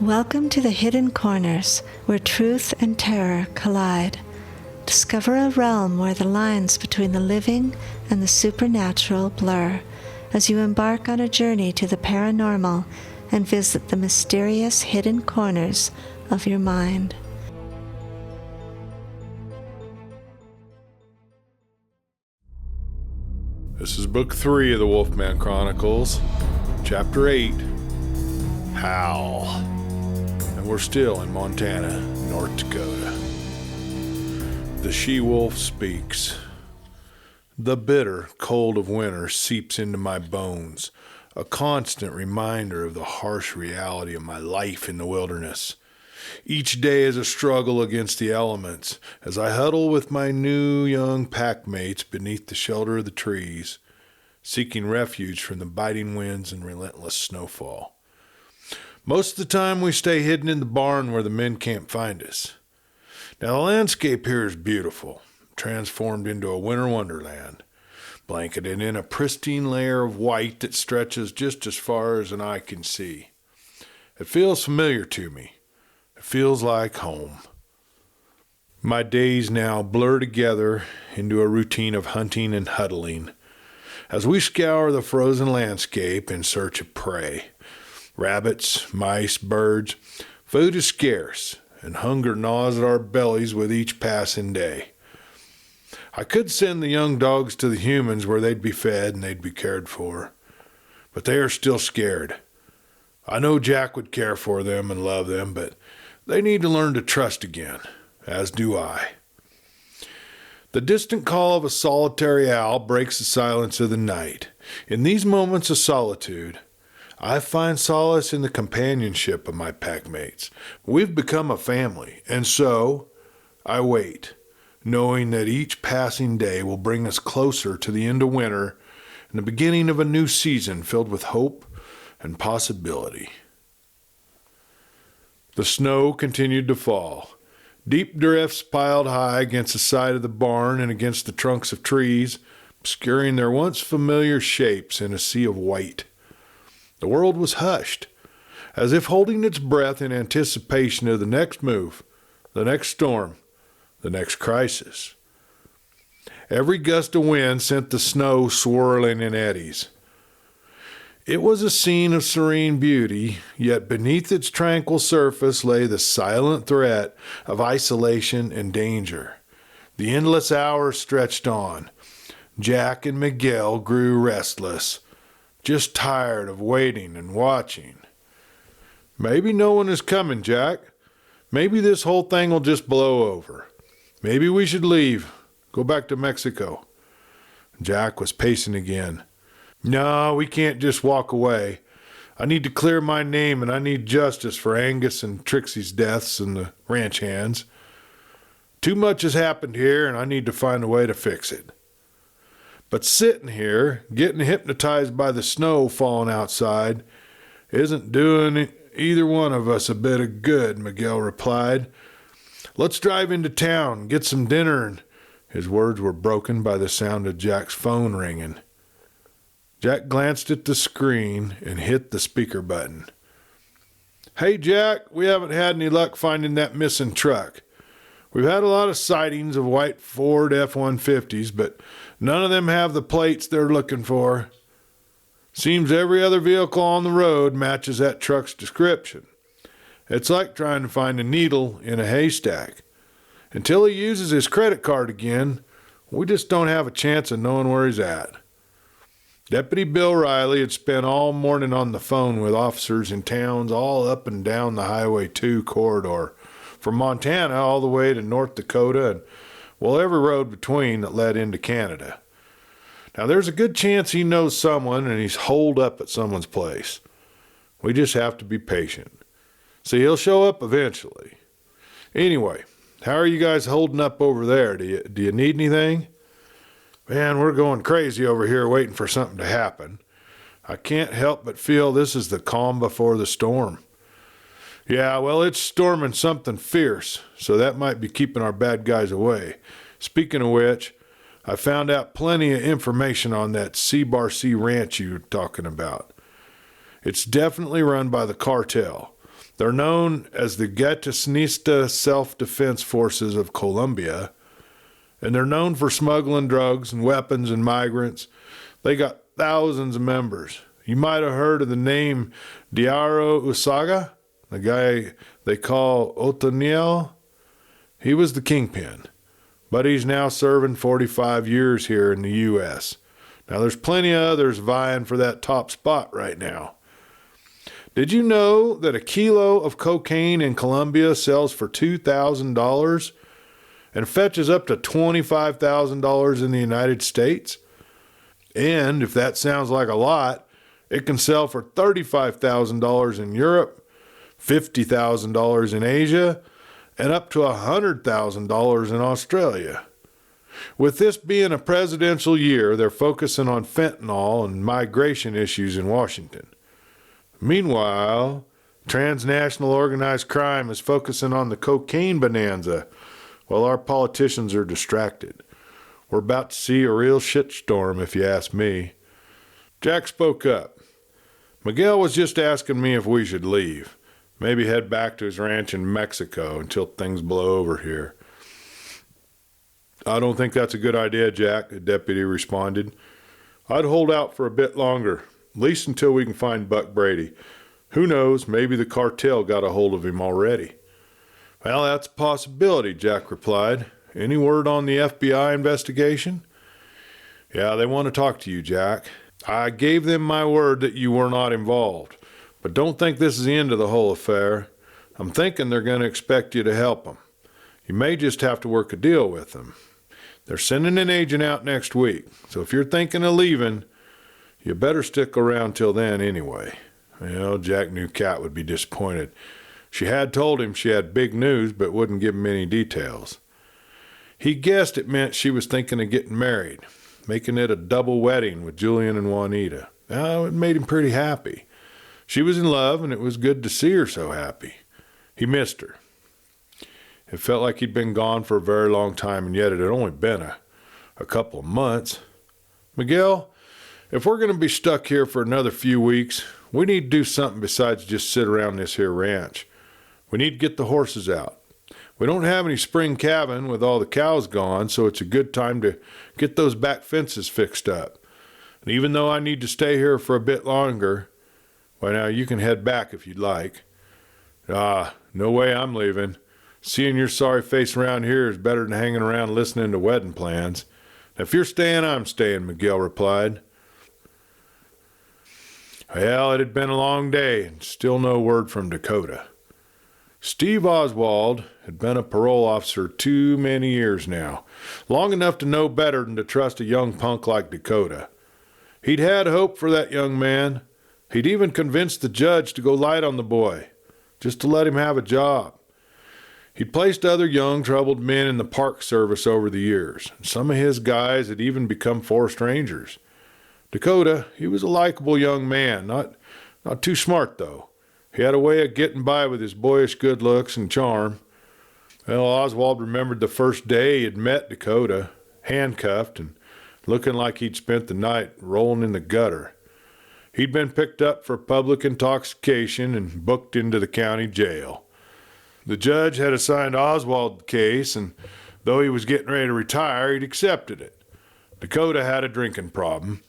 Welcome to the Hidden Corners, where truth and terror collide. Discover a realm where the lines between the living and the supernatural blur, as you embark on a journey to the paranormal and visit the mysterious hidden corners of your mind. This is Book 3 of the Wolfman Chronicles, Chapter 8, HOWL. And we're still in Montana, North Dakota. The she-wolf speaks. The bitter cold of winter seeps into my bones, a constant reminder of the harsh reality of my life in the wilderness. Each day is a struggle against the elements as I huddle with my new young packmates beneath the shelter of the trees, seeking refuge from the biting winds and relentless snowfall. Most of the time we stay hidden in the barn where the men can't find us. Now the landscape here is beautiful, transformed into a winter wonderland, blanketed in a pristine layer of white that stretches just as far as an eye can see. It feels familiar to me. It feels like home. My days now blur together into a routine of hunting and huddling as we scour the frozen landscape in search of prey. Rabbits, mice, birds. Food is scarce, and hunger gnaws at our bellies with each passing day. I could send the young dogs to the humans where they'd be fed and they'd be cared for, but they are still scared. I know Jack would care for them and love them, but they need to learn to trust again, as do I. The distant call of a solitary owl breaks the silence of the night. In these moments of solitude, I find solace in the companionship of my packmates. We've become a family, and so I wait, knowing that each passing day will bring us closer to the end of winter and the beginning of a new season filled with hope and possibility. The snow continued to fall. Deep drifts piled high against the side of the barn and against the trunks of trees, obscuring their once familiar shapes in a sea of white. The world was hushed, as if holding its breath in anticipation of the next move, the next storm, the next crisis. Every gust of wind sent the snow swirling in eddies. It was a scene of serene beauty, yet beneath its tranquil surface lay the silent threat of isolation and danger. The endless hours stretched on. Jack and Miguel grew restless, just tired of waiting and watching. Maybe no one is coming, Jack. Maybe this whole thing will just blow over. Maybe we should leave, go back to Mexico. Jack was pacing again. No, we can't just walk away. I need to clear my name, and I need justice for Angus and Trixie's deaths and the ranch hands. Too much has happened here, and I need to find a way to fix it. But sitting here, getting hypnotized by the snow falling outside, isn't doing either one of us a bit of good, Miguel replied. Let's drive into town, get some dinner, and his words were broken by the sound of Jack's phone ringing. Jack glanced at the screen and hit the speaker button. Hey, Jack, we haven't had any luck finding that missing truck. We've had a lot of sightings of white Ford F-150s, but none of them have the plates they're looking for. Seems every other vehicle on the road matches that truck's description. It's like trying to find a needle in a haystack. Until he uses his credit card again, we just don't have a chance of knowing where he's at. Deputy Bill Riley had spent all morning on the phone with officers in towns all up and down the Highway 2 corridor, from Montana all the way to North Dakota and, well, every road between that led into Canada. Now, there's a good chance he knows someone and he's holed up at someone's place. We just have to be patient. See, he'll show up eventually. Anyway, how are you guys holding up over there? Do you need anything? Man, we're going crazy over here waiting for something to happen. I can't help but feel this is the calm before the storm. Yeah, well, it's storming something fierce, so that might be keeping our bad guys away. Speaking of which, I found out plenty of information on that C-Bar C ranch you were talking about. It's definitely run by the cartel. They're known as the Gattisnista Self-Defense Forces of Colombia, and they're known for smuggling drugs and weapons and migrants. They got thousands of members. You might have heard of the name Diaro Usaga, the guy they call Otoniel. He was the kingpin, but he's now serving 45 years here in the U.S. Now, there's plenty of others vying for that top spot right now. Did you know that a kilo of cocaine in Colombia sells for $2,000 and fetches up to $25,000 in the United States? And if that sounds like a lot, it can sell for $35,000 in Europe, $50,000 in Asia, and up to $100,000 in Australia. With this being a presidential year, they're focusing on fentanyl and migration issues in Washington. Meanwhile, transnational organized crime is focusing on the cocaine bonanza while our politicians are distracted. We're about to see a real shitstorm, if you ask me. Jack spoke up. Miguel was just asking me if we should leave. Maybe head back to his ranch in Mexico until things blow over here. I don't think that's a good idea, Jack, the deputy responded. I'd hold out for a bit longer, at least until we can find Buck Brady. Who knows, maybe the cartel got a hold of him already. Well, that's a possibility, Jack replied. Any word on the FBI investigation? Yeah, they want to talk to you, Jack. I gave them my word that you were not involved, but don't think this is the end of the whole affair. I'm thinking they're going to expect you to help them. You may just have to work a deal with them. They're sending an agent out next week, so if you're thinking of leaving, you better stick around till then anyway. Well, Jack knew Kat would be disappointed. She had told him she had big news, but wouldn't give him any details. He guessed it meant she was thinking of getting married, making it a double wedding with Julian and Juanita. Now, it made him pretty happy. She was in love, and it was good to see her so happy. He missed her. It felt like he'd been gone for a very long time, and yet it had only been a couple of months. Miguel, if we're going to be stuck here for another few weeks, we need to do something besides just sit around this here ranch. We need to get the horses out. We don't have any spring calving with all the cows gone, so it's a good time to get those back fences fixed up. And even though I need to stay here for a bit longer, well, now you can head back if you'd like. No way I'm leaving. Seeing your sorry face around here is better than hanging around listening to wedding plans. If you're staying, I'm staying, Miguel replied. Well, it had been a long day, and still no word from Dakota. Steve Oswald had been a parole officer too many years now, long enough to know better than to trust a young punk like Dakota. He'd had hope for that young man. He'd even convinced the judge to go light on the boy, just to let him have a job. He'd placed other young, troubled men in the Park Service over the years. Some of his guys had even become forest rangers. Dakota, he was a likable young man, not too smart, though. He had a way of getting by with his boyish good looks and charm. Well, Oswald remembered the first day he had met Dakota, handcuffed and looking like he'd spent the night rolling in the gutter. He'd been picked up for public intoxication and booked into the county jail. The judge had assigned Oswald the case, and though he was getting ready to retire, he'd accepted it. Dakota had a drinking problem,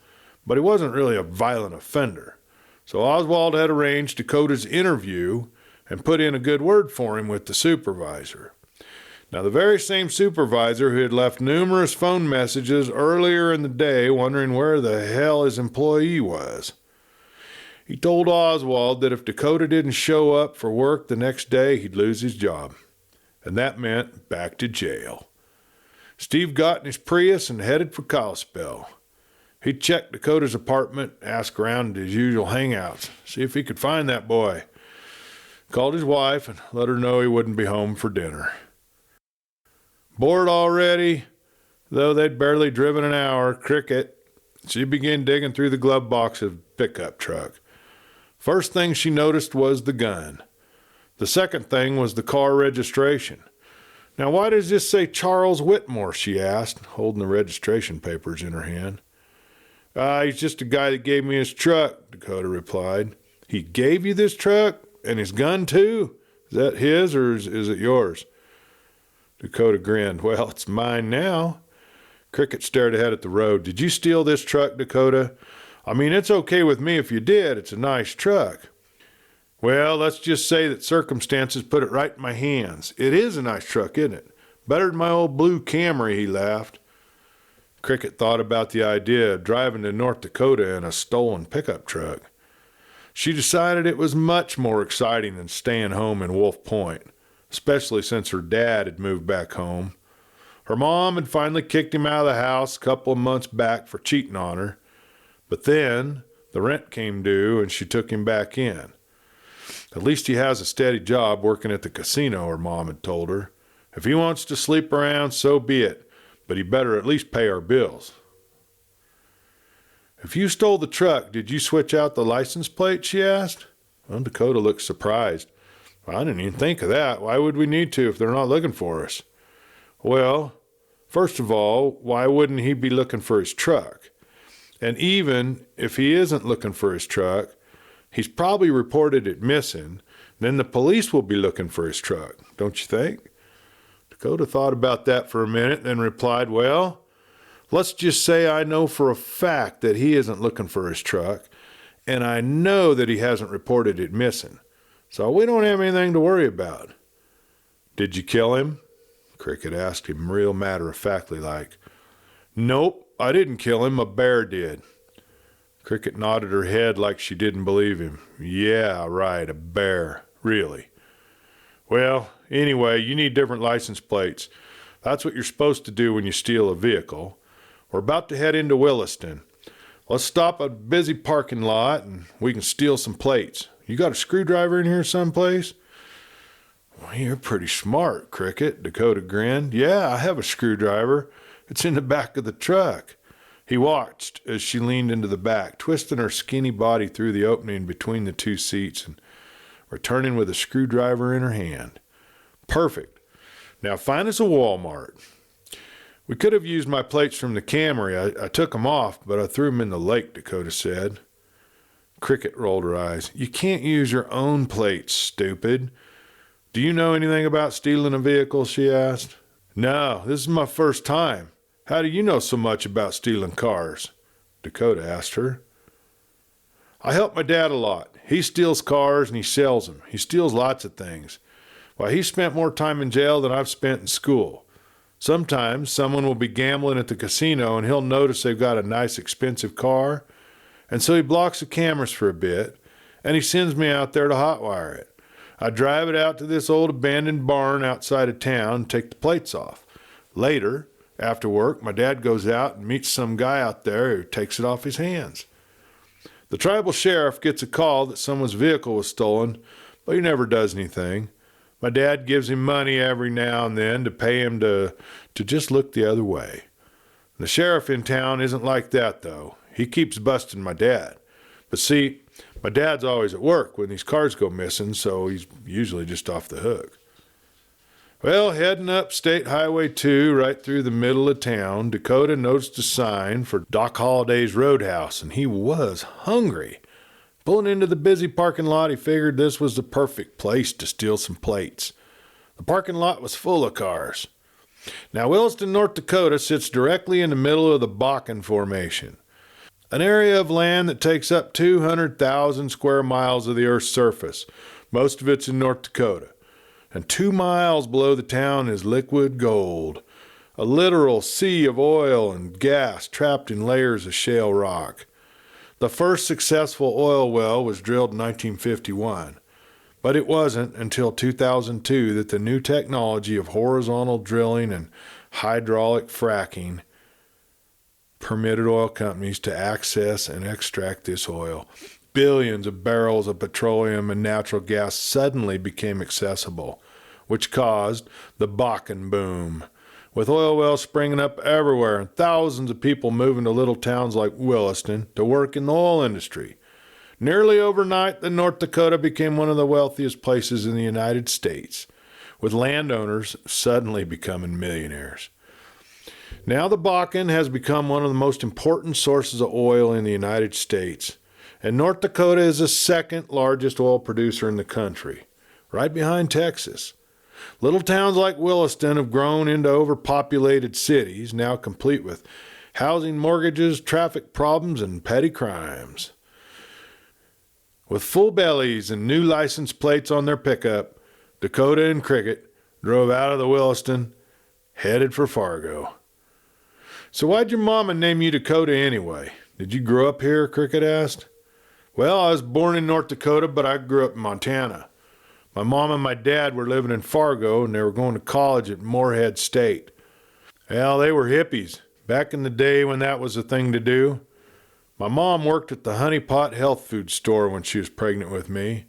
but he wasn't really a violent offender. So Oswald had arranged Dakota's interview and put in a good word for him with the supervisor. Now, the very same supervisor who had left numerous phone messages earlier in the day wondering where the hell his employee was. He told Oswald that if Dakota didn't show up for work the next day, he'd lose his job. And that meant back to jail. Steve got in his Prius and headed for Kalispell. He checked Dakota's apartment, asked around at his usual hangouts, see if he could find that boy. Called his wife and let her know he wouldn't be home for dinner. Bored already, though they'd barely driven an hour, cricket, she began digging through the glove box of the pickup truck. First thing she noticed was the gun. The second thing was the car registration. Now, why does this say Charles Whitmore, she asked, holding the registration papers in her hand. He's just a guy that gave me his truck, Dakota replied. He gave you this truck? And his gun too? Is that his or is it yours? Dakota grinned. Well, it's mine now. Cricket stared ahead at the road. Did you steal this truck, Dakota? I mean, it's okay with me if you did. It's a nice truck. Well, let's just say that circumstances put it right in my hands. It is a nice truck, isn't it? Better than my old blue Camry, he laughed. Cricket thought about the idea of driving to North Dakota in a stolen pickup truck. She decided it was much more exciting than staying home in Wolf Point, especially since her dad had moved back home. Her mom had finally kicked him out of the house a couple of months back for cheating on her. But then the rent came due and she took him back in. At least he has a steady job working at the casino, her mom had told her. If he wants to sleep around, so be it, but he better at least pay our bills. If you stole the truck, did you switch out the license plate, she asked. Well, Dakota looked surprised. I didn't even think of that. Why would we need to if they're not looking for us? Well, first of all, why wouldn't he be looking for his truck? And even if he isn't looking for his truck, he's probably reported it missing. Then the police will be looking for his truck, don't you think? Dakota thought about that for a minute, then replied, well, let's just say I know for a fact that he isn't looking for his truck, and I know that he hasn't reported it missing. So we don't have anything to worry about. Did you kill him? Cricket asked him real matter-of-factly like. Nope, I didn't kill him. A bear did. Cricket nodded her head like she didn't believe him. Yeah, right, a bear. Really. Well, anyway, you need different license plates. That's what you're supposed to do when you steal a vehicle. We're about to head into Williston. Let's stop at a busy parking lot and we can steal some plates. You got a screwdriver in here someplace? Well, you're pretty smart, Cricket, Dakota grinned. Yeah, I have a screwdriver. It's in the back of the truck. He watched as she leaned into the back, twisting her skinny body through the opening between the two seats and returning with a screwdriver in her hand. Perfect. Now find us a Walmart. We could have used my plates from the Camry. I took them off, but I threw them in the lake, Dakota said. Cricket rolled her eyes. You can't use your own plates, stupid. Do you know anything about stealing a vehicle, she asked. No, this is my first time. How do you know so much about stealing cars? Dakota asked her. I help my dad a lot. He steals cars and he sells them. He steals lots of things. Why, he spent more time in jail than I've spent in school. Sometimes someone will be gambling at the casino and he'll notice they've got a nice expensive car, and so he blocks the cameras for a bit, and he sends me out there to hotwire it. I drive it out to this old abandoned barn outside of town and take the plates off. Later, after work, my dad goes out and meets some guy out there who takes it off his hands. The tribal sheriff gets a call that someone's vehicle was stolen, but he never does anything. My dad gives him money every now and then to pay him to just look the other way. The sheriff in town isn't like that, though. He keeps busting my dad. But see, my dad's always at work when these cars go missing, so he's usually just off the hook. Well, heading up State Highway 2 right through the middle of town, Dakota noticed a sign for Doc Holliday's Roadhouse, and he was hungry. Pulling into the busy parking lot, he figured this was the perfect place to steal some plates. The parking lot was full of cars. Now, Williston, North Dakota sits directly in the middle of the Bakken Formation, an area of land that takes up 200,000 square miles of the Earth's surface. Most of it's in North Dakota. And 2 miles below the town is liquid gold, a literal sea of oil and gas trapped in layers of shale rock. The first successful oil well was drilled in 1951, but it wasn't until 2002 that the new technology of horizontal drilling and hydraulic fracking permitted oil companies to access and extract this oil. Billions of barrels of petroleum and natural gas suddenly became accessible, which caused the Bakken boom, with oil wells springing up everywhere and thousands of people moving to little towns like Williston to work in the oil industry. Nearly overnight, the North Dakota became one of the wealthiest places in the United States, with landowners suddenly becoming millionaires. Now the Bakken has become one of the most important sources of oil in the United States, And North Dakota is the second largest oil producer in the country, right behind Texas. Little towns like Williston have grown into overpopulated cities, now complete with housing mortgages, traffic problems, and petty crimes. With full bellies and new license plates on their pickup, Dakota and Cricket drove out of the Williston, headed for Fargo. "So why'd your mama name you Dakota anyway? Did you grow up here?" Cricket asked. "Well, I was born in North Dakota, but I grew up in Montana. My mom and my dad were living in Fargo, and they were going to college at Morehead State. Well, they were hippies, back in the day when that was a thing to do. My mom worked at the Honey Pot health food store when she was pregnant with me.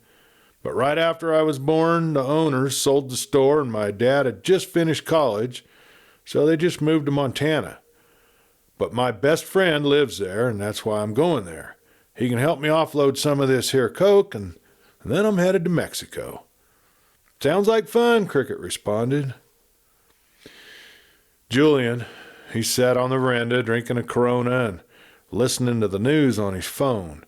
But right after I was born, the owners sold the store, and my dad had just finished college, so they just moved to Montana. But my best friend lives there, and that's why I'm going there. He can help me offload some of this here coke, and then I'm headed to Mexico." "Sounds like fun," Cricket responded. Julian, he sat on the veranda drinking a Corona and listening to the news on his phone.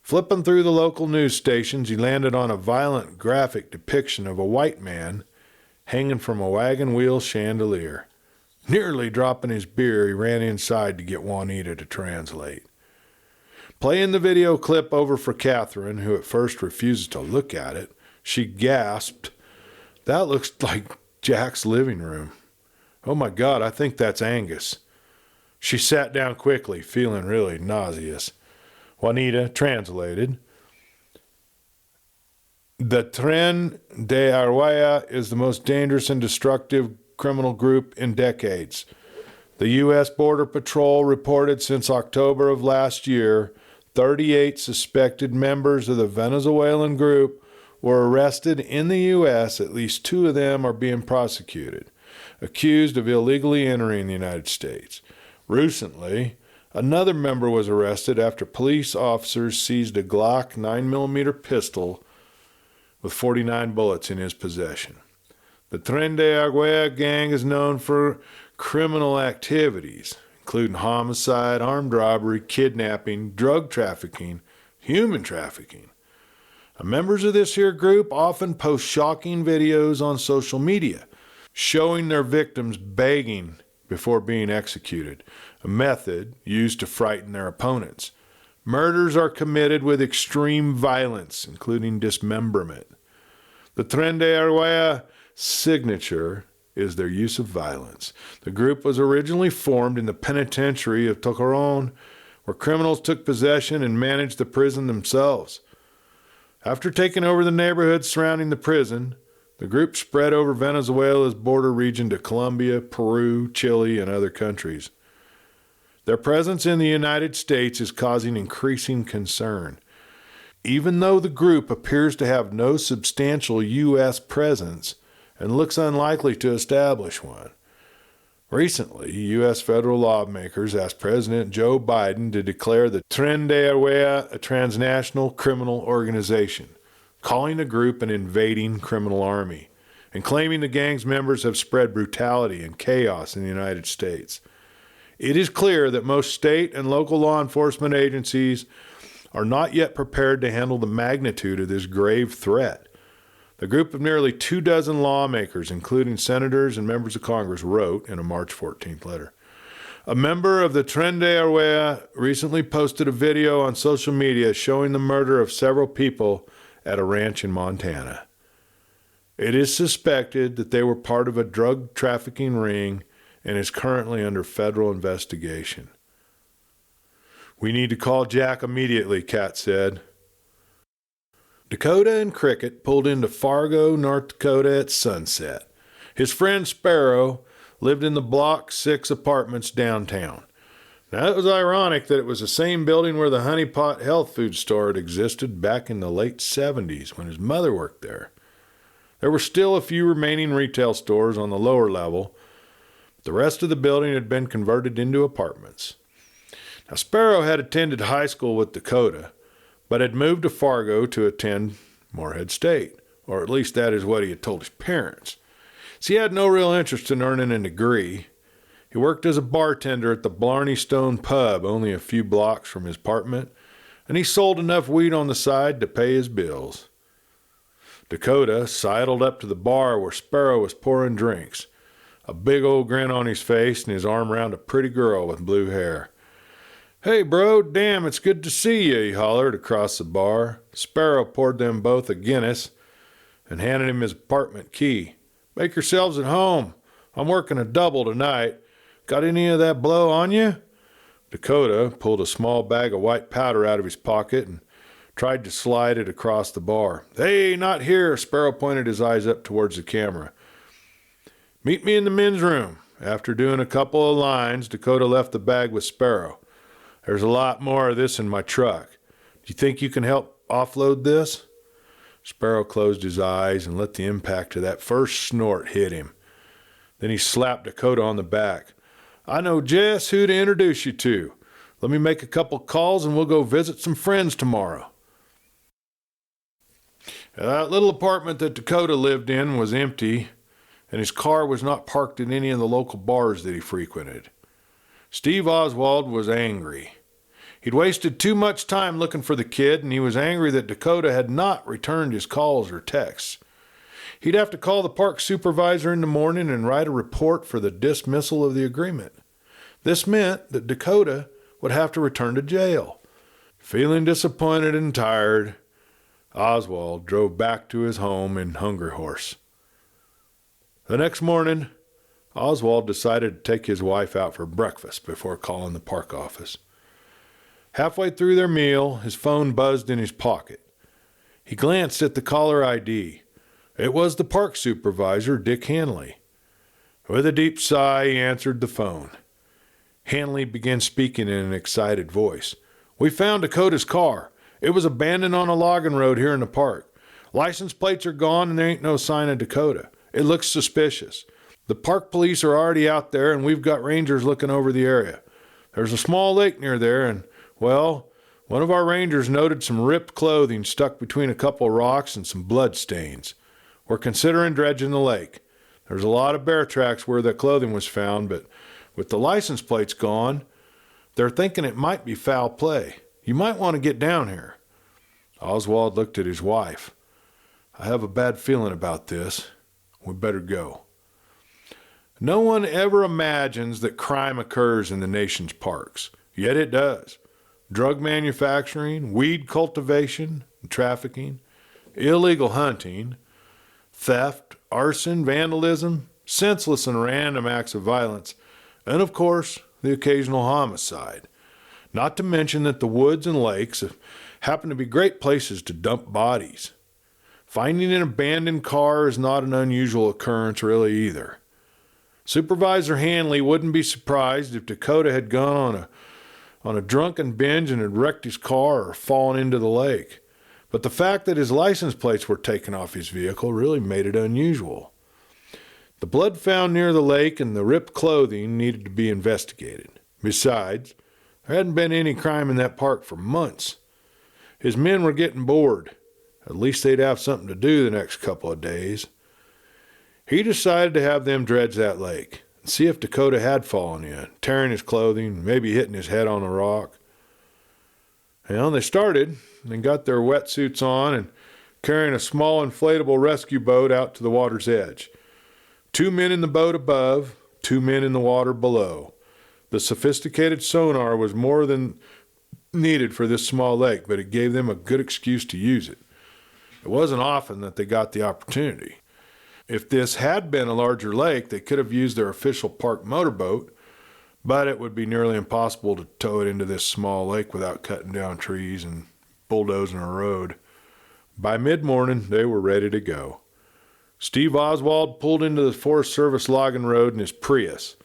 Flipping through the local news stations, he landed on a violent graphic depiction of a white man hanging from a wagon wheel chandelier. Nearly dropping his beer, he ran inside to get Juanita to translate. Playing the video clip over for Catherine, who at first refused to look at it, she gasped, "That looks like Jack's living room. Oh my God, I think that's Angus." She sat down quickly, feeling really nauseous. Juanita translated. "The Tren de Aragua is the most dangerous and destructive criminal group in decades. The U.S. Border Patrol reported since October of last year, 38 suspected members of the Venezuelan group were arrested in the U.S. At least 2 of them are being prosecuted, accused of illegally entering the United States. Recently, another member was arrested after police officers seized a Glock 9mm pistol with 49 bullets in his possession. The Tren de Aragua gang is known for criminal activities, including homicide, armed robbery, kidnapping, drug trafficking, human trafficking. Members of this here group often post shocking videos on social media, showing their victims begging before being executed, a method used to frighten their opponents. Murders are committed with extreme violence, including dismemberment. The Tren de Aragua signature is their use of violence. The group was originally formed in the penitentiary of Tocaron, where criminals took possession and managed the prison themselves. After taking over the neighborhoods surrounding the prison, the group spread over Venezuela's border region to Colombia, Peru, Chile, and other countries. Their presence in the United States is causing increasing concern. Even though the group appears to have no substantial U.S. presence and looks unlikely to establish one. Recently, U.S. federal lawmakers asked President Joe Biden to declare the Tren de Aragua a transnational criminal organization, calling the group an invading criminal army, and claiming the gang's members have spread brutality and chaos in the United States. It is clear that most state and local law enforcement agencies are not yet prepared to handle the magnitude of this grave threat. A group of nearly 24 lawmakers, including senators and members of Congress, wrote in a March 14th letter. A member of the Tren de Aragua recently posted a video on social media showing the murder of several people at a ranch in Montana. It is suspected that they were part of a drug trafficking ring and is currently under federal investigation. "We need to call Jack immediately," Kat said. Dakota and Cricket pulled into Fargo, North Dakota at sunset. His friend Sparrow lived in the Block 6 apartments downtown. Now, it was ironic that it was the same building where the Honey Pot health food store had existed back in the late 70s when his mother worked there. There were still a few remaining retail stores on the lower level, but the rest of the building had been converted into apartments. Now, Sparrow had attended high school with Dakota, but had moved to Fargo to attend Morehead State, or at least that is what he had told his parents. So he had no real interest in earning a degree. He worked as a bartender at the Blarney Stone pub, only a few blocks from his apartment, and he sold enough weed on the side to pay his bills. Dakota sidled up to the bar where Sparrow was pouring drinks, a big old grin on his face and his arm around a pretty girl with blue hair. "Hey, bro, damn, it's good to see you," he hollered across the bar. Sparrow poured them both a Guinness and handed him his apartment key. "Make yourselves at home. I'm working a double tonight. Got any of that blow on you?" Dakota pulled a small bag of white powder out of his pocket and tried to slide it across the bar. "Hey, not here," Sparrow pointed his eyes up towards the camera. "Meet me in the men's room." After doing a couple of lines, Dakota left the bag with Sparrow. "There's a lot more of this in my truck. Do you think you can help offload this?" Sparrow closed his eyes and let the impact of that first snort hit him. Then he slapped Dakota on the back. "I know just who to introduce you to. Let me make a couple calls and we'll go visit some friends tomorrow." That little apartment that Dakota lived in was empty, and his car was not parked at any of the local bars that he frequented. Steve Oswald was angry. He'd wasted too much time looking for the kid, and he was angry that Dakota had not returned his calls or texts. He'd have to call the park supervisor in the morning and write a report for the dismissal of the agreement. This meant that Dakota would have to return to jail. Feeling disappointed and tired, Oswald drove back to his home in Hungry Horse. The next morning, Oswald decided to take his wife out for breakfast before calling the park office. Halfway through their meal, his phone buzzed in his pocket. He glanced at the caller ID. It was the park supervisor, Dick Hanley. With a deep sigh, he answered the phone. Hanley began speaking in an excited voice. "We found Dakota's car. It was abandoned on a logging road here in the park. License plates are gone and there ain't no sign of Dakota. It looks suspicious. The park police are already out there and we've got rangers looking over the area. There's a small lake near there and, well, one of our rangers noted some ripped clothing stuck between a couple of rocks and some blood stains. We're considering dredging the lake. There's a lot of bear tracks where the clothing was found, but with the license plates gone, they're thinking it might be foul play. You might want to get down here." Oswald looked at his wife. "I have a bad feeling about this. We better go." No one ever imagines that crime occurs in the nation's parks, yet it does. Drug manufacturing, weed cultivation and trafficking, illegal hunting, theft, arson, vandalism, senseless and random acts of violence, and of course, the occasional homicide. Not to mention that the woods and lakes happen to be great places to dump bodies. Finding an abandoned car is not an unusual occurrence really either. Supervisor Hanley wouldn't be surprised if Dakota had gone on a drunken binge and had wrecked his car or fallen into the lake. But the fact that his license plates were taken off his vehicle really made it unusual. The blood found near the lake and the ripped clothing needed to be investigated. Besides, there hadn't been any crime in that park for months. His men were getting bored. At least they'd have something to do the next couple of days. He decided to have them dredge that lake and see if Dakota had fallen in, tearing his clothing, maybe hitting his head on a rock. Well, they started and got their wetsuits on and carrying a small inflatable rescue boat out to the water's edge. 2 men in the boat above, 2 men in the water below. The sophisticated sonar was more than needed for this small lake, but it gave them a good excuse to use it. It wasn't often that they got the opportunity. If this had been a larger lake, they could have used their official park motorboat, but it would be nearly impossible to tow it into this small lake without cutting down trees and bulldozing a road. By mid-morning, they were ready to go. Steve Oswald pulled into the Forest Service logging road in his Prius,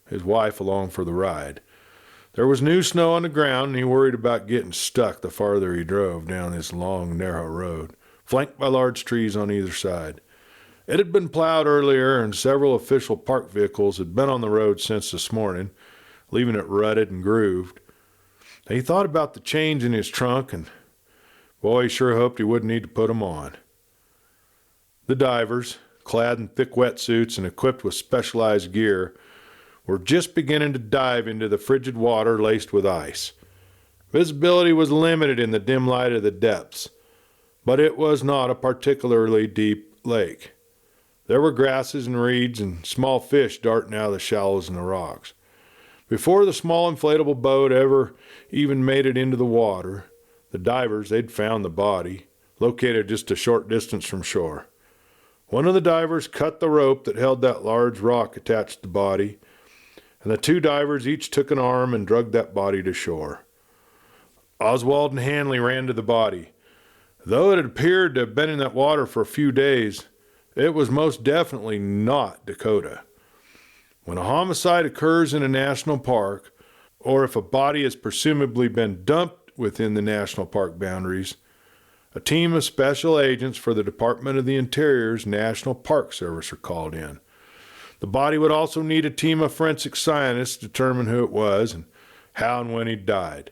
his wife along for the ride. There was new snow on the ground, and he worried about getting stuck the farther he drove down this long, narrow road, flanked by large trees on either side. It had been plowed earlier, and several official park vehicles had been on the road since this morning, leaving it rutted and grooved. He thought about the chains in his trunk, and boy, he sure hoped he wouldn't need to put them on. The divers, clad in thick wetsuits and equipped with specialized gear, were just beginning to dive into the frigid water laced with ice. Visibility was limited in the dim light of the depths, but it was not a particularly deep lake. There were grasses and reeds and small fish darting out of the shallows in the rocks. Before the small inflatable boat ever even made it into the water, the divers, they'd found the body, located just a short distance from shore. One of the divers cut the rope that held that large rock attached to the body, and the two divers each took an arm and dragged that body to shore. Oswald and Hanley ran to the body. Though it had appeared to have been in that water for a few days, it was most definitely not Dakota. When a homicide occurs in a national park, or if a body has presumably been dumped within the national park boundaries, a team of special agents for the Department of the Interior's National Park Service are called in. The body would also need a team of forensic scientists to determine who it was and how and when he died.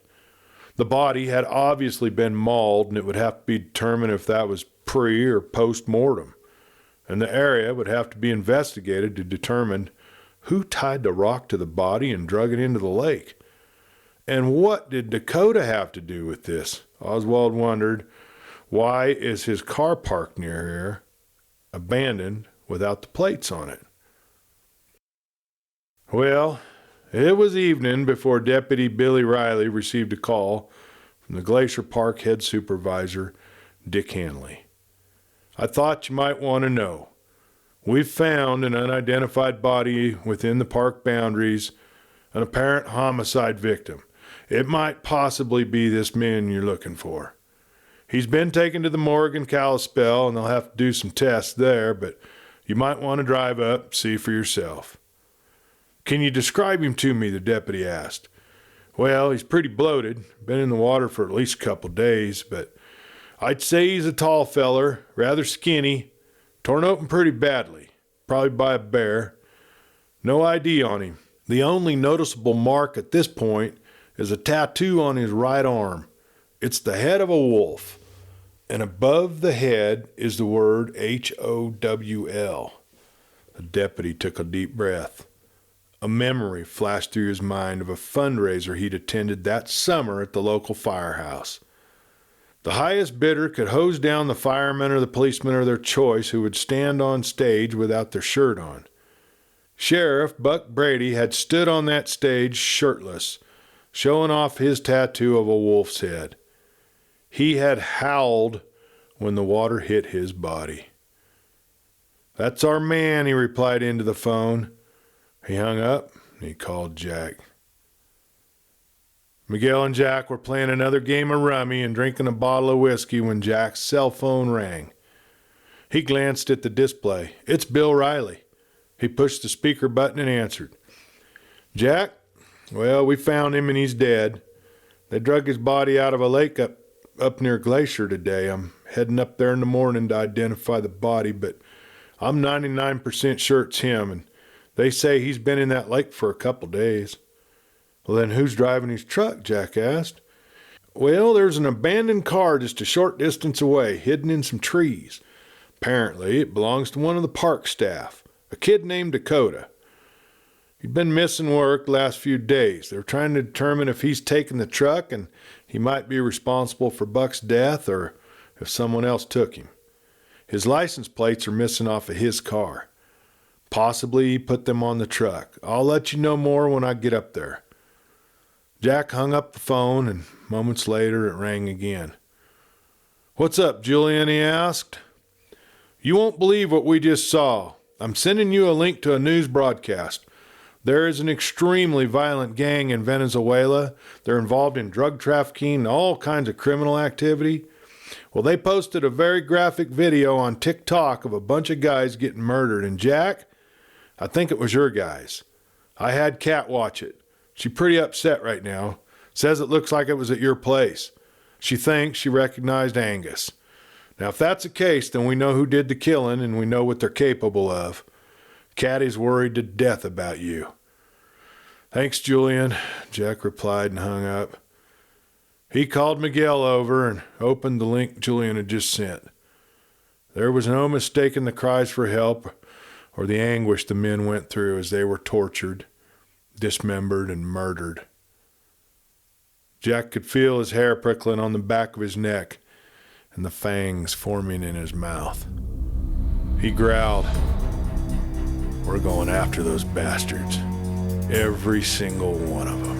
The body had obviously been mauled, and it would have to be determined if that was pre- or post-mortem. And the area would have to be investigated to determine who tied the rock to the body and drug it into the lake. And what did Dakota have to do with this? Oswald wondered. Why is his car parked near here, abandoned, without the plates on it? Well, it was evening before Deputy Billy Riley received a call from the Glacier Park head supervisor, Dick Hanley. I thought you might want to know. We've found an unidentified body within the park boundaries, an apparent homicide victim. It might possibly be this man you're looking for. He's been taken to the morgue in Kalispell, and they'll have to do some tests there, but you might want to drive up, see for yourself. Can you describe him to me? The deputy asked. Well, he's pretty bloated, been in the water for at least a couple days, but I'd say he's a tall feller, rather skinny, torn open pretty badly, probably by a bear. No ID on him. The only noticeable mark at this point is a tattoo on his right arm. It's the head of a wolf, and above the head is the word HOWL. The deputy took a deep breath. A memory flashed through his mind of a fundraiser he'd attended that summer at the local firehouse. The highest bidder could hose down the fireman or the policeman of their choice who would stand on stage without their shirt on. Sheriff Buck Brady had stood on that stage shirtless, showing off his tattoo of a wolf's head. He had howled when the water hit his body. That's our man, he replied into the phone. He hung up and he called Jack. Miguel and Jack were playing another game of rummy and drinking a bottle of whiskey when Jack's cell phone rang. He glanced at the display. It's Bill Riley. He pushed the speaker button and answered. Jack, well, we found him and he's dead. They drug his body out of a lake up near Glacier today. I'm heading up there in the morning to identify the body, but I'm 99% sure it's him, and they say he's been in that lake for a couple days. Well, then who's driving his truck? Jack asked. Well, there's an abandoned car just a short distance away, hidden in some trees. Apparently, it belongs to one of the park staff, a kid named Dakota. He'd been missing work the last few days. They're trying to determine if he's taken the truck and he might be responsible for Buck's death or if someone else took him. His license plates are missing off of his car. Possibly he put them on the truck. I'll let you know more when I get up there. Jack hung up the phone, and moments later it rang again. What's up, Julian? He asked. You won't believe what we just saw. I'm sending you a link to a news broadcast. There is an extremely violent gang in Venezuela. They're involved in drug trafficking and all kinds of criminal activity. Well, they posted a very graphic video on TikTok of a bunch of guys getting murdered. And Jack, I think it was your guys. I had Kat watch it. She's pretty upset right now. Says it looks like it was at your place. She thinks she recognized Angus. Now, if that's the case, then we know who did the killing and we know what they're capable of. Kat is worried to death about you. Thanks, Julian, Jack replied and hung up. He called Miguel over and opened the link Julian had just sent. There was no mistaking the cries for help or the anguish the men went through as they were tortured, dismembered, and murdered. Jack could feel his hair prickling on the back of his neck and the fangs forming in his mouth. He growled, "We're going after those bastards. Every single one of them."